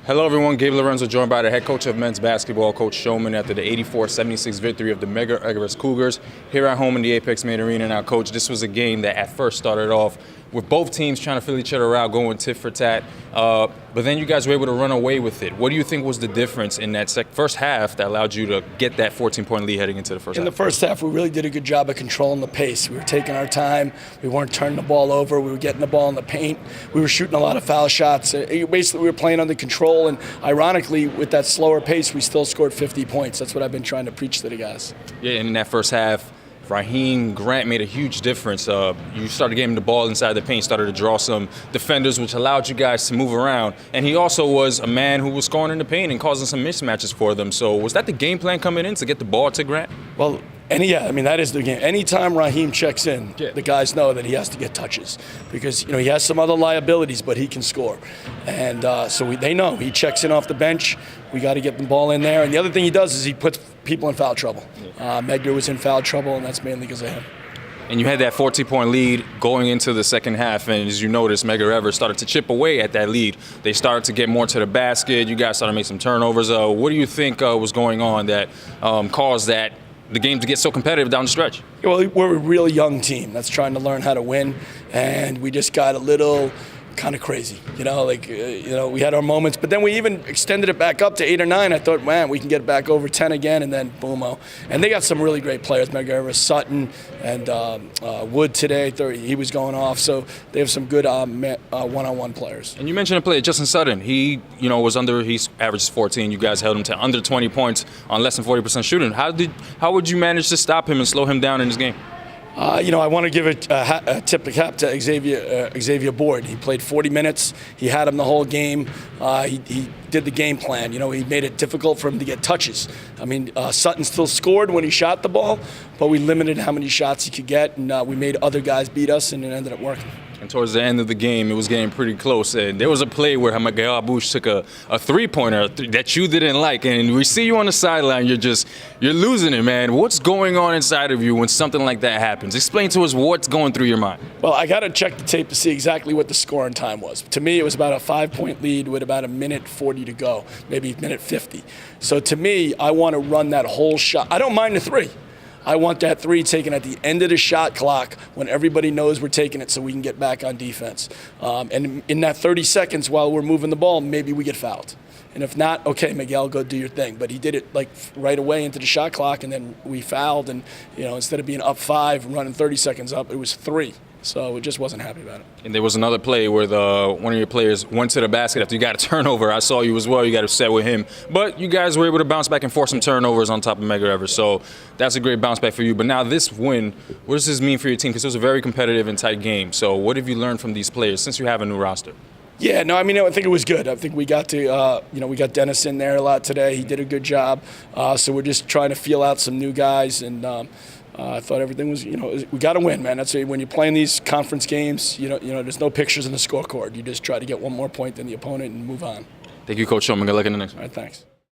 Hello everyone, Gabe Lorenzo joined by the head coach of men's basketball, Coach Schulman, after the 84-76 victory of the Medgar against Cougars here at home in the Apex Main Arena. Now coach, this was a game that at first started off with both teams trying to fill each other out, going tit for tat, but then you guys were able to run away with it. What do you think was the difference in that first half that allowed you to get that 14-point lead heading into the first half? In the first half, we really did a good job of controlling the pace. We were taking our time. We weren't turning the ball over. We were getting the ball in the paint. We were shooting a lot of foul shots. Basically, we were playing under control, and ironically, with that slower pace, we still scored 50 points. That's what I've been trying to preach to the guys. Yeah, and in that first half, Raheem Grant made a huge difference. You started getting the ball inside the paint, started to draw some defenders, which allowed you guys to move around. And he also was a man who was scoring in the paint and causing some mismatches for them. So was that the game plan coming in, to get the ball to Grant? Well, that is the game. Anytime Raheem checks in, the guys know that he has to get touches because he has some other liabilities, but he can score. And so they know he checks in off the bench. We got to get the ball in there. And the other thing he does is he puts people in foul trouble. Medgar was in foul trouble, and that's mainly because of him. And you had that 14-point lead going into the second half, and as you noticed, Medgar started to chip away at that lead. They started to get more to the basket. You guys started to make some turnovers. What do you think was going on that caused the game to get so competitive down the stretch? Well, we're a really young team that's trying to learn how to win, and we just got a little kind of crazy. We had our moments, but then we even extended it back up to 8 or 9. I thought, man, we can get back over 10 again, and then boom-o. And they got some really great players, Medgar, Sutton, and Wood today. He was going off, so they have some good one-on-one players. And you mentioned a player, Justin Sutton. He, he averages 14. You guys held him to under 20 points on less than 40% shooting. How would you manage to stop him and slow him down in this game? I want to give a tip of cap to Xavier Board. He played 40 minutes. He had him the whole game. He did the game plan. He made it difficult for him to get touches. Sutton still scored when he shot the ball, but we limited how many shots he could get, and we made other guys beat us, and it ended up working. And towards the end of the game, it was getting pretty close. And there was a play where Medgar took a three-pointer that you didn't like. And we see you on the sideline. You're losing it, man. What's going on inside of you when something like that happens? Explain to us what's going through your mind. Well, I got to check the tape to see exactly what the scoring time was. To me, it was about a 5-point lead with about a minute 40 to go, maybe minute 50. So to me, I want to run that whole shot. I don't mind the three. I want that three taken at the end of the shot clock when everybody knows we're taking it so we can get back on defense. And in that 30 seconds while we're moving the ball, maybe we get fouled. And if not, okay, Miguel, go do your thing. But he did it right away into the shot clock, and then we fouled. And instead of being up 5 and running 30 seconds up, it was 3. So we just wasn't happy about it. And there was another play where one of your players went to the basket after you got a turnover. I saw you as well. You got upset with him. But you guys were able to bounce back and force some turnovers on top of Medgar. So that's a great bounce back for you. But now this win, what does this mean for your team? Because it was a very competitive and tight game. So what have you learned from these players since you have a new roster? Yeah, no, I think it was good. I think we got to, we got Dennis in there a lot today. He did a good job. So we're just trying to feel out some new guys, and I thought everything was, we got to win, man. That's when you're playing these conference games. There's no pictures in the scorecard. You just try to get one more point than the opponent and move on. Thank you, Coach Schulman. Good luck in the next one. All right, thanks.